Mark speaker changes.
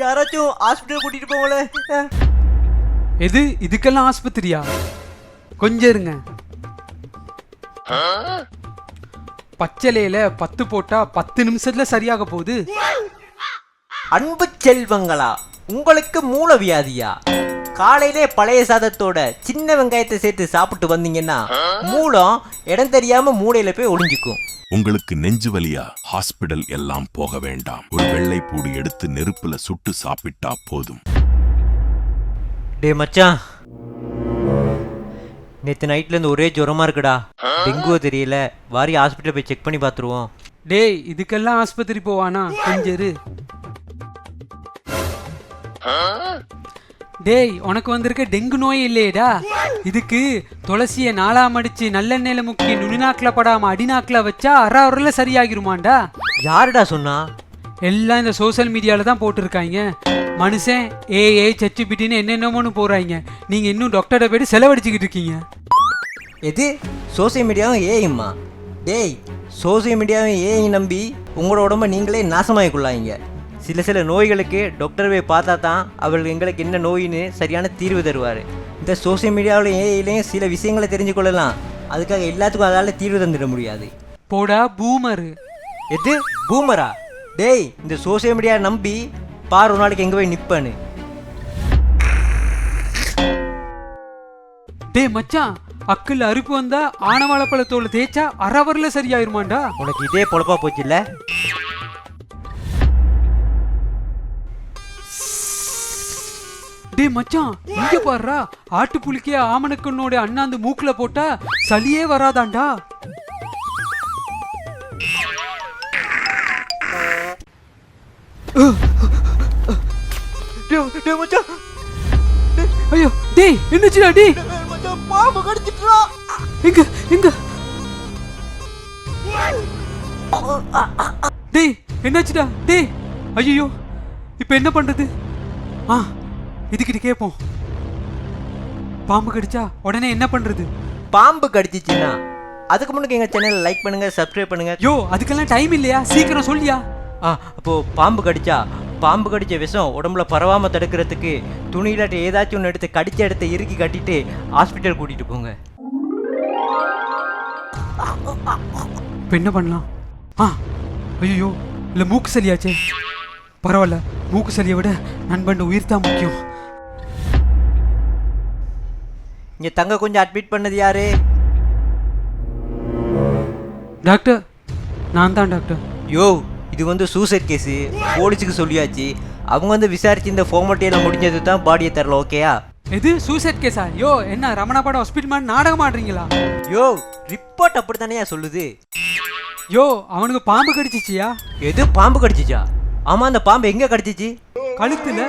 Speaker 1: யாராச்சும் ஹாஸ்பிட்டல் கூட்டிட்டு போங்களே.
Speaker 2: எது இதுக்கெல்லாம் ஆஸ்பத்திரியா? கொஞ்சம் இருங்க. பச்சளையில 10 போட்டா 10 நிமிஷத்துல சரியாக போகுது.
Speaker 1: அன்பு செல்வங்களா, உங்களுக்கு மூல வியாதியா? காலையிலே பழைய சாதத்தோட சின்ன வெங்காயத்தை சேர்த்து சாப்பிட்டு வந்தீங்கன்னா மூலம் இடம் தெரியாம மூளையில போய் ஒளிஞ்சுக்கும்.
Speaker 3: உங்களுக்கு நெஞ்சு வலியா? ஹாஸ்பிடல் எல்லாம் போக வேண்டாம். ஒரு வெள்ளை பூடி எடுத்து நெருப்புல சுட்டு சாப்பிட்டா போதும்.
Speaker 1: டே மச்சான், நேற்று நைட்ல இருந்து ஒரே ஜுரமா இருக்குடா. டெங்குவோ தெரியல, வாரி ஹாஸ்பிட்டல் போய் செக் பண்ணி பார்த்துருவோம்.
Speaker 2: டேய் இதுக்கெல்லாம் ஆஸ்பத்திரி போவானா? கொஞ்சம் இரு. டேய் உனக்கு வந்திருக்க டெங்கு நோய் இல்லையேடா. இதுக்கு துளசியை 4 மடிச்சு நல்லெண்ணெயில முக்கி நுனிநாக்கில் படாம அடிநாக்கில் வச்சா அரை சரியாகிருமாண்டா.
Speaker 1: யாருடா சொன்னா?
Speaker 2: எல்லாம் இந்த சோசியல் மீடியால தான் போட்டிருக்காங்க. மனுஷன் ஏஐ சச்சிபிட்டின்னு என்னென்னமோன்னு போறாங்க. நீங்க இன்னும் டாக்டரை போய்ட்டு செலவடிச்சுக்கிட்டு இருக்கீங்க.
Speaker 1: எது சோசியல் மீடியாவும் ஏஐம்மா? டேய், சோசியல் மீடியாவும் ஏஐ நம்பி உங்களோட உடம்ப நீங்களே நாசமாகிக்கொள்ளாங்க. சில நோய்களுக்கு டாக்டர் போய் பார்த்தா தான் அவர்கள் எங்களுக்கு என்ன நோயின்னு சரியான தீர்வு தருவார். இந்த சோசியல் மீடியாவிலையும் ஏஐலையும் சில விஷயங்களை தெரிஞ்சு கொள்ளலாம். அதுக்காக எல்லாத்துக்கும் அதால் தீர்வு தந்துட முடியாது.
Speaker 2: போடா பூமரு.
Speaker 1: எது பூமரா? டேய், இந்த சோசியல் மீடியா நம்பி பாரு ஒரு நாளைக்கு எங்கே போய் நிற்பான்னு.
Speaker 2: டேய் மச்சான், அக்கில் அறுப்பு வந்தா ஆனவாழப்பழத்தோட தேய்ச்சா அரை சரியாயிருமாண்டா.
Speaker 1: உனக்கு இதே பொழப்பா போச்சு இல்லை?
Speaker 2: டே மச்சான், இங்க பாருடா. ஆட்டுப்புலிக்கே ஆமணக்கண்ணோட அண்ணாந்து மூக்குல போட்டா சளியே வராதாண்டா. ஐயோ டேய், என்னச்சுடா டேய்?
Speaker 1: பாம்பு கடிச்சிட்டா.
Speaker 2: எங்க எங்க? டேய் என்னாச்சுடா டேய்? ஐயோ இப்ப என்ன பண்றது? இதுக்கிட்ட கேட்போம். பாம்பு கடிச்சா உடனே என்ன பண்றது?
Speaker 1: பாம்பு கடிச்சிச்சுன்னா அதுக்கு முன்னாடி எங்கள் சேனலை லைக் பண்ணுங்க, சப்ஸ்கிரைப் பண்ணுங்க.
Speaker 2: யோ அதுக்கெல்லாம் டைம் இல்லையா? சீக்கிரம் சொல்லியா.
Speaker 1: அப்போ பாம்பு கடிச்ச விஷம் உடம்புல பரவாம தடுக்கிறதுக்கு துணியிலாட்டி ஏதாச்சும் ஒன்று எடுத்து கடிச்ச இடத்த இறுக்கி கட்டிட்டு ஹாஸ்பிட்டல் கூட்டிட்டு போங்க.
Speaker 2: இப்போ என்ன பண்ணலாம்? ஐயோ இல்லை மூக்கு சளியாச்சே. பரவாயில்ல, மூக்கு சளியை விட நண்பன் உயிர் தான் முக்கியம்.
Speaker 1: இங்கே தங்க கொஞ்சம் அட்மிட் பண்ணது யாரு?
Speaker 2: டாக்டர், நான் தான் டாக்டர்.
Speaker 1: யோ, இது சூசைட் கேஸு. போலீஸுக்கு சொல்லியாச்சு. அவங்க விசாரிச்சு இந்த ஃபார்மாலிட்டியெல்லாம் முடிஞ்சது தான் பாடியை தரல. ஓகேயா?
Speaker 2: எது சூசைட் கேஸா? யோ என்ன ரமணாபாடம் ஹாஸ்பிட்டல் மாதிரி நாடகம் ஆடுறீங்களா?
Speaker 1: யோ, ரிப்போர்ட் அப்படி தானே சொல்லுது.
Speaker 2: யோ அவனுக்கு பாம்பு கடிச்சிச்சியா?
Speaker 1: எது பாம்பு கடிச்சிச்சா? ஆமா, அந்த பாம்பு எங்க கடிச்சிச்சு?
Speaker 2: கழுத்துல.